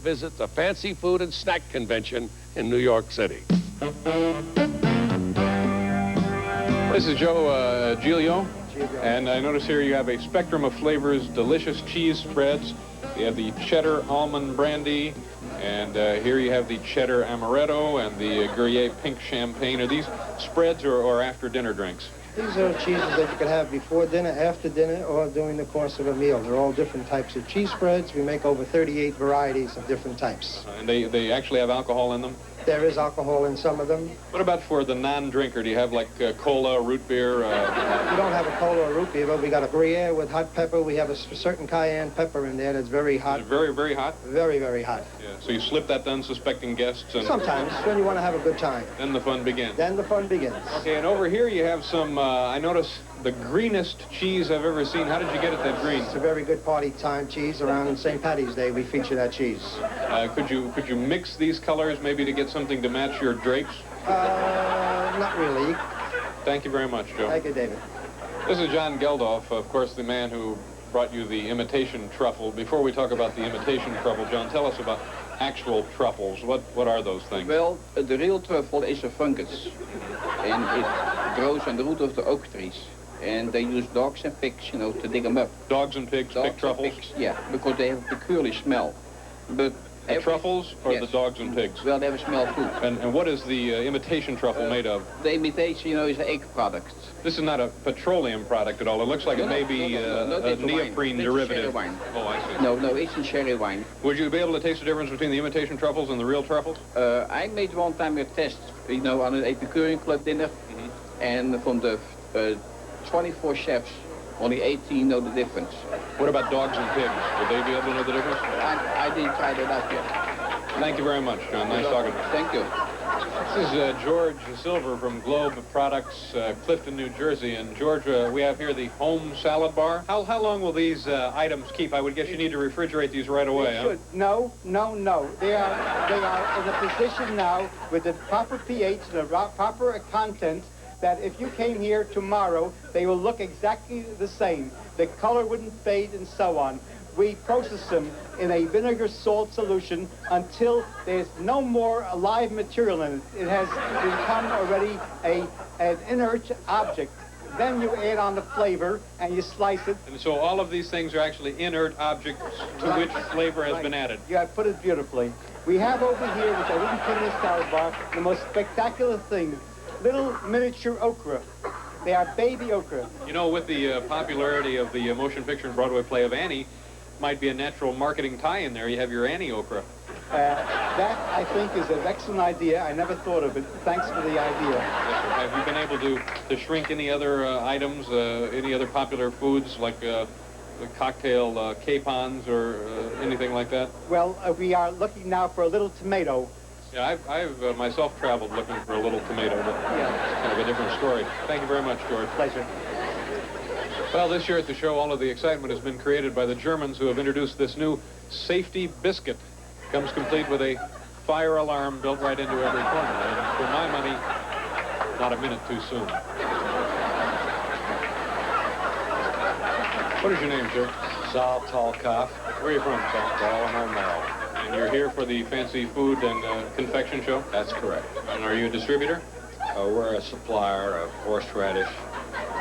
Visit the Fancy Food and Snack Convention in New York City. This is Joe Giglio, and I notice here you have a spectrum of flavors, delicious cheese spreads. You have the cheddar almond brandy, and here you have the cheddar amaretto and the Gruyere pink champagne. Are these spreads or after dinner drinks? These are cheeses that you can have before dinner, after dinner, or during the course of a meal. They're all different types of cheese spreads. We make over 38 varieties of different types. And they actually have alcohol in them? There is alcohol in some of them. What about for the non-drinker? Do you have like cola, root beer? We don't have a cola or root beer, but we got a Gruyere with hot pepper. We have a certain cayenne pepper in there that's very hot. Is it very, very hot? Very, very hot. Yeah. So you slip that to unsuspecting guests? And sometimes, when you want to have a good time. Then the fun begins. Then the fun begins. Okay, and over here you have some, I notice, the greenest cheese I've ever seen. How did you get it that green? It's a very good party time cheese. Around St. Patty's Day, we feature that cheese. Could you mix these colors maybe to get something to match your drapes? Not really. Thank you very much, Joe. Thank you, David. This is John Geldof, of course, the man who brought you the imitation truffle. Before we talk about the imitation truffle, John, tell us about actual truffles. What are those things? Well, the real truffle is a fungus, and it grows on the root of the oak trees. And they use dogs and pigs, to dig them up. Dogs and pigs pick truffles? And pigs, yeah, because they have a peculiar smell. But the truffles or yes. The dogs and pigs? Well, they have a smell too. And what is the imitation truffle made of? The imitation, is an egg product. This is not a petroleum product at all. It looks like it may be a neoprene derivative. Wine. Oh, I see. No, it's a sherry wine. Would you be able to taste the difference between the imitation truffles and the real truffles? I made one time a test, on an Epicurean Club dinner, and from the 24 chefs, only 18 know the difference. What about dogs and pigs? Would they be able to know the difference? I didn't try that out yet. Thank you very much, John. Nice talking to you. Thank you. This is George Silver from Globe Products, Clifton, New Jersey. And George, we have here the home salad bar. How long will these items keep? I would guess you need to refrigerate these right away, huh? No. They are in a position now with the proper pH and the proper content that if you came here tomorrow, they will look exactly the same. The color wouldn't fade and so on. We process them in a vinegar salt solution until there's no more live material in it. It has become already an inert object. Then you add on the flavor and you slice it. And so all of these things are actually inert objects to which flavor has been added. You have put it beautifully. We have over here, which I didn't put in this salad bar, the most spectacular thing. Little miniature okra. They are baby okra. With the popularity of the motion picture and Broadway play of Annie, might be a natural marketing tie in there. You have your Annie okra. That, I think, is an excellent idea. I never thought of it. Thanks for the idea. Yes, sir. Have you been able to shrink any other items, any other popular foods like the cocktail capons or anything like that? Well, we are looking now for a little tomato. Yeah, I've myself traveled looking for a little tomato, but it's kind of a different story. Thank you very much, George. Pleasure. Well, this year at the show, all of the excitement has been created by the Germans who have introduced this new safety biscuit. Comes complete with a fire alarm built right into every corner. And for my money, not a minute too soon. What is your name, sir? Sal Talkoff, Where are you from, Sal? Baltimore, Maryland. And you're here for the fancy food and confection show? That's correct. And are you a distributor? We're a supplier of horseradish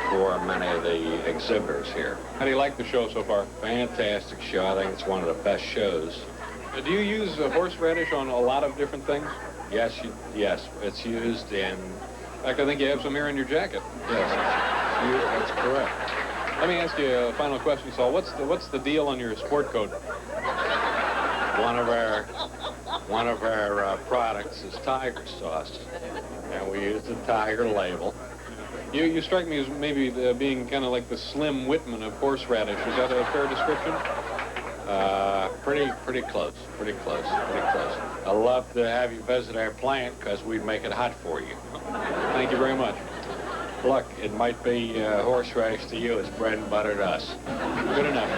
for many of the exhibitors here. How do you like the show so far? Fantastic show. I think it's one of the best shows. Do you use horseradish on a lot of different things? Yes, it's used in... In fact, I think you have some here in your jacket. Yes, that's correct. Let me ask you a final question, Saul. What's the deal on your sport coat? One of our products is tiger sauce, and we use the tiger label. You strike me as maybe being kind of like the Slim Whitman of horseradish. Is that a fair description? Pretty close. I'd love to have you visit our plant because we'd make it hot for you. Thank you very much. Look, it might be horseradish to you as bread and butter to us. Good enough.